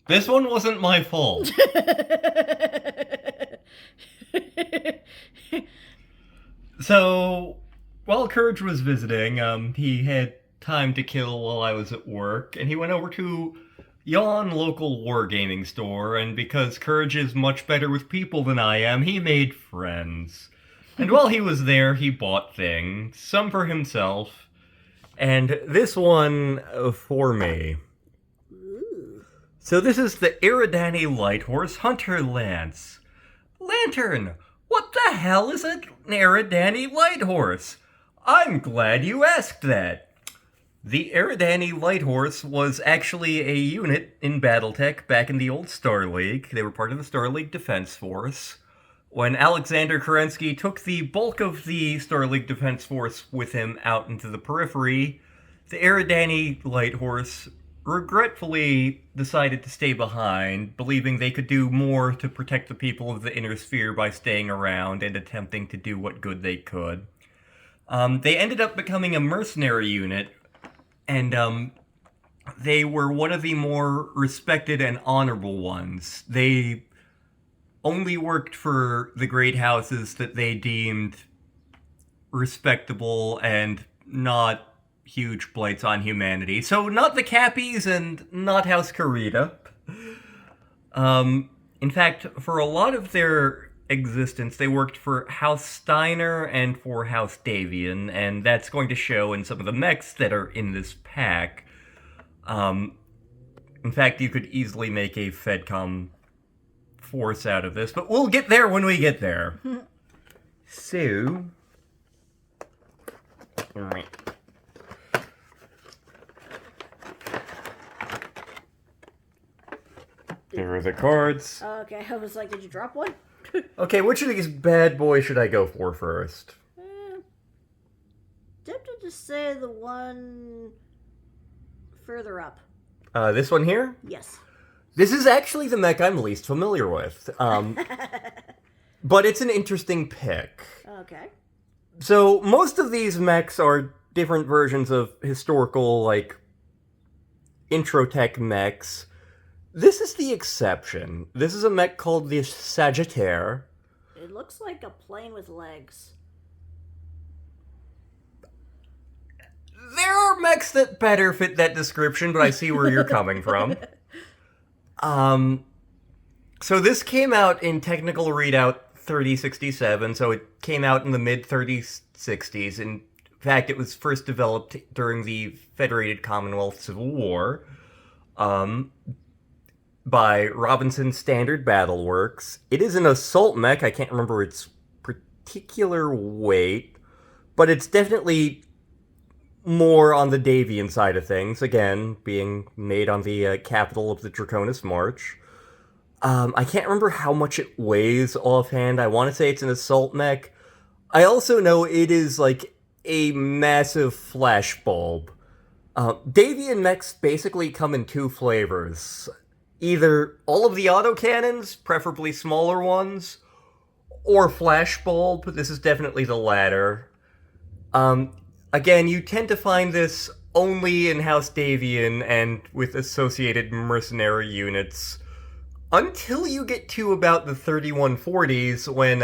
This one wasn't my fault. So, while Courage was visiting, he had time to kill while I was at work, and he went over to Yon local wargaming store, and because Courage is much better with people than I am, he made friends. And while he was there, he bought things, some for himself, and this one for me. So this is the Iridani Light Horse Hunter Lance. Lantern! What the hell is an Iridani Light Horse? I'm glad you asked that. The Iridani Light Horse was actually a unit in Battletech back in the old Star League. They were part of the Star League Defense Force. When Alexander Kerensky took the bulk of the Star League Defense Force with him out into the periphery, the Iridani Light Horse regretfully decided to stay behind, believing they could do more to protect the people of the Inner Sphere by staying around and attempting to do what good they could. They ended up becoming a mercenary unit, and they were one of the more respected and honorable ones. They only worked for the great houses that they deemed respectable and not huge blights on humanity. So not the Cappies and not House Karita. In fact, for a lot of their existence, they worked for House Steiner and for House Davian, and that's going to show in some of the mechs that are in this pack. In fact, you could easily make a FedCom force out of this, but we'll get there when we get there. So... There are the cards. Okay, I was like, did you drop one? Okay, which of these bad boys should I go for first? Tempted to say the one further up. This one here? Yes. This is actually the mech I'm least familiar with. But it's an interesting pick. Okay. So, most of these mechs are different versions of historical, like, intro tech mechs. This is the exception. This is a mech called the Sagittaire. It looks like a plane with legs. There are mechs that better fit that description, but I see where you're coming from. So this came out in technical readout 3067, so it came out in the mid-3060s. In fact, it was first developed during the Federated Commonwealth Civil War. By Robinson Standard Battle Works. It is an assault mech. I can't remember its particular weight, but it's definitely more on the Davian side of things, again, being made on the capital of the Draconis March. I can't remember how much it weighs offhand. I want to say it's an assault mech. I also know it is like a massive flashbulb. Davian mechs basically come in two flavors. Either all of the autocannons, preferably smaller ones, or flashbulb. This is definitely the latter. Again, you tend to find this only in House Davian and with associated mercenary units until you get to about the 3140s when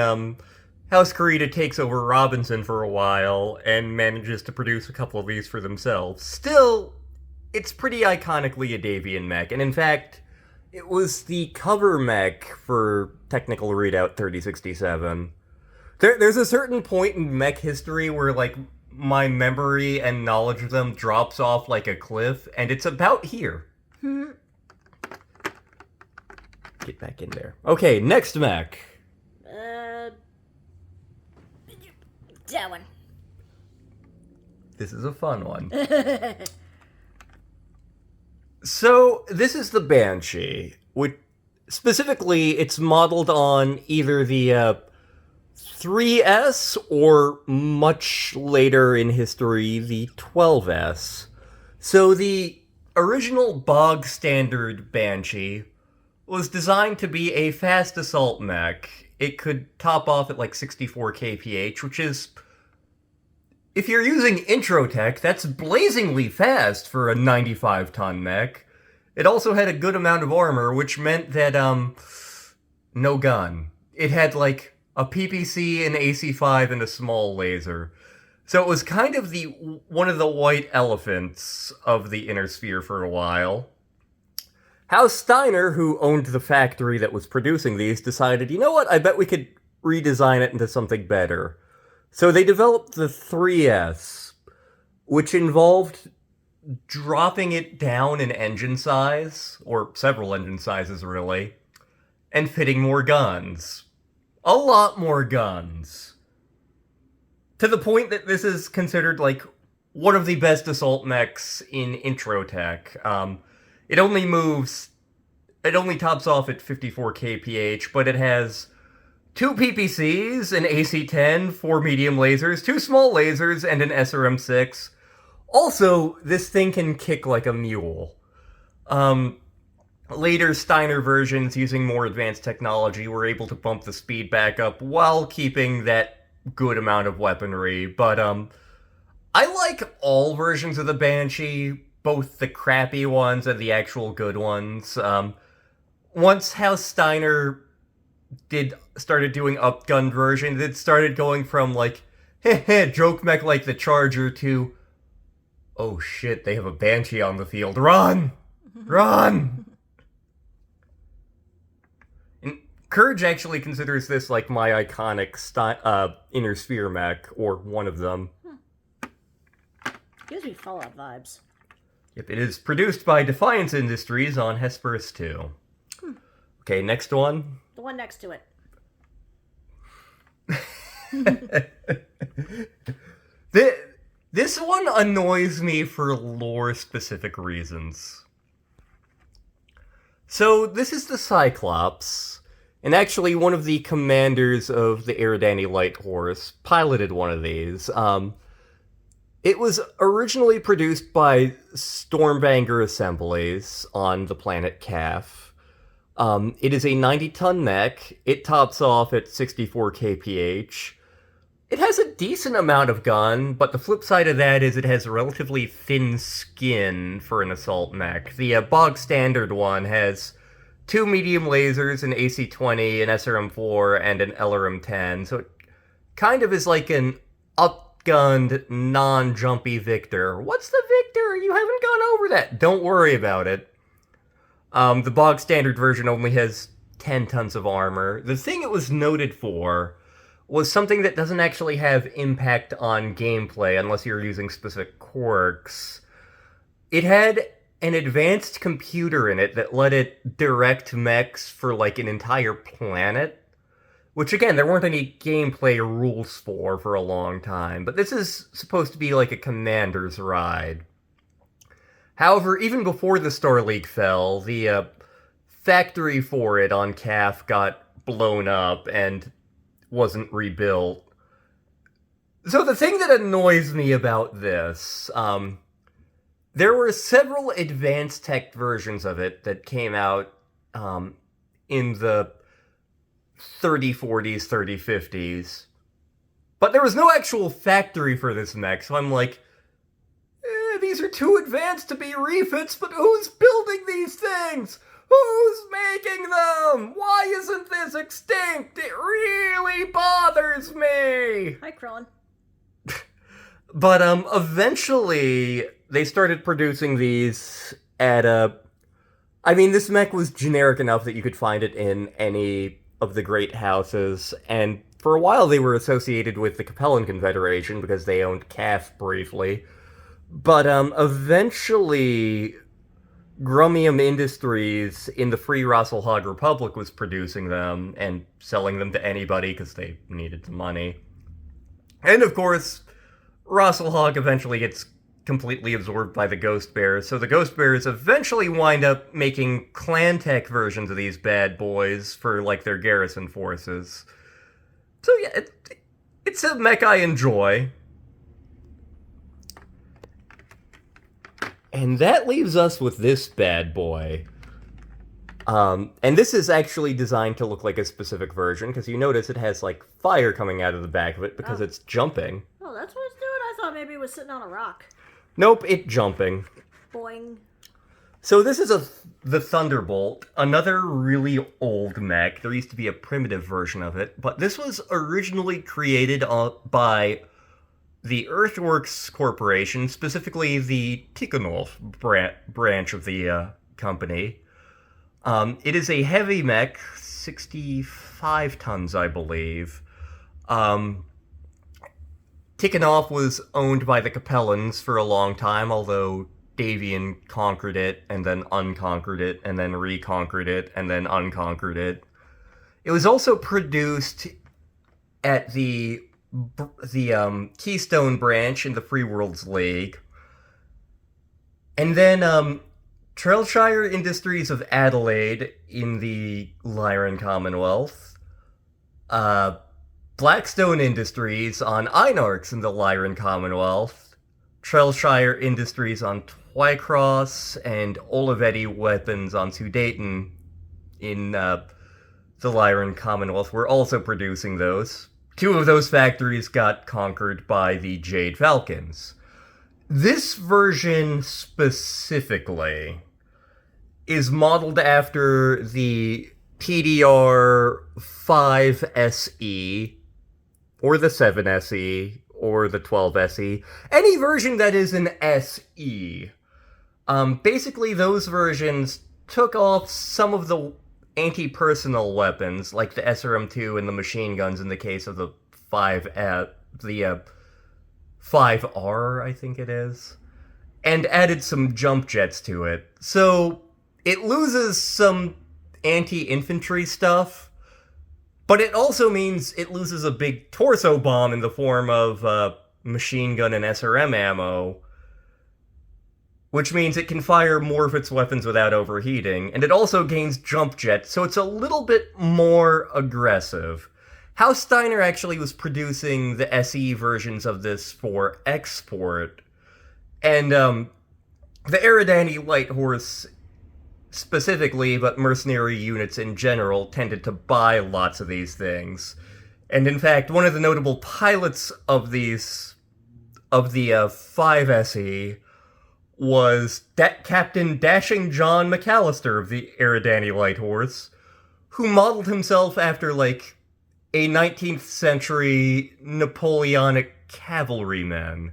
House Karita takes over Robinson for a while and manages to produce a couple of these for themselves. Still, it's pretty iconically a Davian mech, and in fact, it was the cover mech for technical readout 3067. There's a certain point in mech history where, like, my memory and knowledge of them drops off like a cliff, and it's about here. Get back in there. Okay, next mech. That one. This is a fun one. So, this is the Banshee, which, specifically, it's modeled on either the 3S or, much later in history, the 12S. So, the original bog standard Banshee was designed to be a fast assault mech. It could top off at like 64 kph, which is... if you're using intro tech, that's blazingly fast for a 95-ton mech. It also had a good amount of armor, which meant that, no gun. It had, like, a PPC, an AC-5, and a small laser. So it was kind of one of the white elephants of the Inner Sphere for a while. House Steiner, who owned the factory that was producing these, decided, you know what, I bet we could redesign it into something better. So they developed the 3S, which involved dropping it down in engine size, or several engine sizes really, and fitting more guns. A lot more guns. To the point that this is considered, like, one of the best assault mechs in Intro Tech. It only tops off at 54 kph, but it has 2 PPCs, an AC-10, 4 medium lasers, 2 small lasers, and an SRM-6. Also, this thing can kick like a mule. Later Steiner versions, using more advanced technology, were able to bump the speed back up while keeping that good amount of weaponry. But, I like all versions of the Banshee, both the crappy ones and the actual good ones. Once House Steiner started doing upgun versions, it started going from, like, heh, joke mech like the Charger to, oh shit, they have a Banshee on the field. Run! Run! And Courage actually considers this like my iconic Inner Sphere mech, or one of them. Gives me Fallout vibes. Yep, it is produced by Defiance Industries on Hesperus 2. Okay, next one. The one next to it. This one annoys me for lore-specific reasons. So, this is the Cyclops, and actually one of the commanders of the Eridani Light Horse piloted one of these. It was originally produced by Stormbanger Assemblies on the planet Kaf. It is a 90-ton mech. It tops off at 64 kph. It has a decent amount of gun, but the flip side of that is it has relatively thin skin for an assault mech. The bog standard one has 2 medium lasers, an AC-20, an SRM-4, and an LRM-10, so it kind of is like an upgunned, non-jumpy Victor. What's the Victor? You haven't gone over that. Don't worry about it. The bog standard version only has 10 tons of armor. The thing it was noted for was something that doesn't actually have impact on gameplay unless you're using specific quirks. It had an advanced computer in it that let it direct mechs for, like, an entire planet. Which, again, there weren't any gameplay rules for a long time. But this is supposed to be like a commander's ride. However, even before the Star League fell, the factory for it on Kaf got blown up and wasn't rebuilt. So the thing that annoys me about this, there were several advanced tech versions of it that came out in the 3040s, 3050s. But there was no actual factory for this mech, so I'm like, these are too advanced to be refits, but who's building these things? Who's making them? Why isn't this extinct? It really bothers me! Hi, Krillin. But, eventually, they started producing these at I mean, this mech was generic enough that you could find it in any of the great houses, and for a while they were associated with the Capellan Confederation because they owned Kaf briefly. But, eventually, Grumium Industries in the Free Rasselhog Republic was producing them and selling them to anybody because they needed the money. And, of course, Rasselhog eventually gets completely absorbed by the Ghost Bears, so the Ghost Bears eventually wind up making clan tech versions of these bad boys for, like, their garrison forces. So, yeah, it's a mech I enjoy. And that leaves us with this bad boy. And this is actually designed to look like a specific version, because you notice it has, like, fire coming out of the back of it because it's jumping. Oh, that's what it's doing? I thought maybe it was sitting on a rock. Nope, it's jumping. Boing. So this is the Thunderbolt, another really old mech. There used to be a primitive version of it, but this was originally created by the Earthworks Corporation, specifically the Tikhonov branch of the company. It is a heavy mech, 65 tons, I believe. Tikhonov was owned by the Capellans for a long time, although Davian conquered it, and then unconquered it, and then reconquered it, and then unconquered it. It was also produced at the Keystone branch in the Free Worlds League. And then Trailshire Industries of Adelaide in the Lyran Commonwealth. Blackstone Industries on Einarchs in the Lyran Commonwealth. Trailshire Industries on Twycross, and Olivetti Weapons on Sudayton in the Lyran Commonwealth were also producing those. Two of those factories got conquered by the Jade Falcons. This version specifically is modeled after the PDR 5SE, or the 7SE, or the 12SE, any version that is an SE. Basically, those versions took off some of the anti-personnel weapons, like the SRM-2 and the machine guns in the case of the 5R, I think it is, and added some jump jets to it. So it loses some anti-infantry stuff, but it also means it loses a big torso bomb in the form of machine gun and SRM ammo, which means it can fire more of its weapons without overheating, and it also gains jump jet, so it's a little bit more aggressive. House Steiner actually was producing the SE versions of this for export, and the Eridani Light Horse specifically, but mercenary units in general, tended to buy lots of these things. And in fact, one of the notable pilots of the 5SE was Captain Dashing John McAllister of the Eridani Light Horse, who modeled himself after, like, a 19th century Napoleonic cavalryman.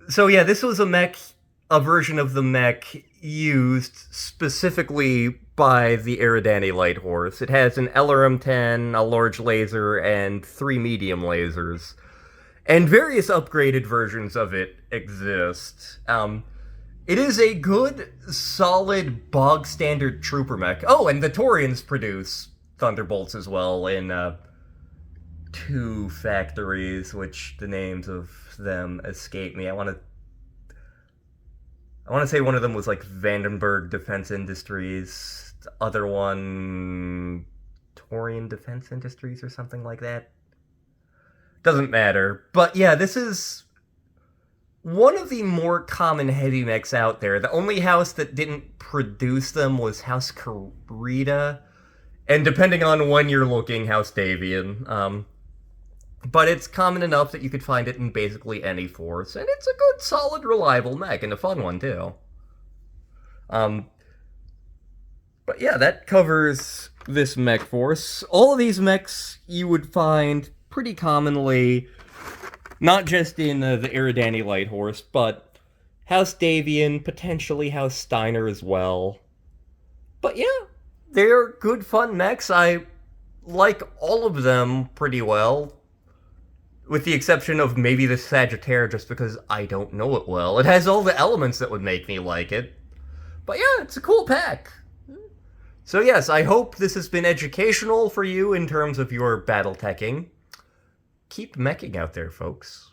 So yeah, this was a version of the mech used specifically by the Eridani Light Horse. It has an LRM-10, a large laser, and 3 medium lasers. And various upgraded versions of it exist. It is a good, solid, bog-standard trooper mech. Oh, and the Taurians produce Thunderbolts as well in 2 factories, which the names of them escape me. I want to say one of them was like Vandenberg Defense Industries, the other one Taurian Defense Industries or something like that. Doesn't matter. But yeah, this is one of the more common heavy mechs out there. The only house that didn't produce them was House Karita, and depending on when you're looking, House Davian. But it's common enough that you could find it in basically any force, and it's a good, solid, reliable mech, and a fun one, too. But yeah, that covers this mech force. All of these mechs you would find pretty commonly, not just in the Eridani Light Horse, but House Davian, potentially House Steiner as well. But yeah, they're good, fun mechs. I like all of them pretty well, with the exception of maybe the Sagittaire, just because I don't know it well. It has all the elements that would make me like it. But yeah, it's a cool pack. So yes, I hope this has been educational for you in terms of your Battleteching. Keep meching out there, folks.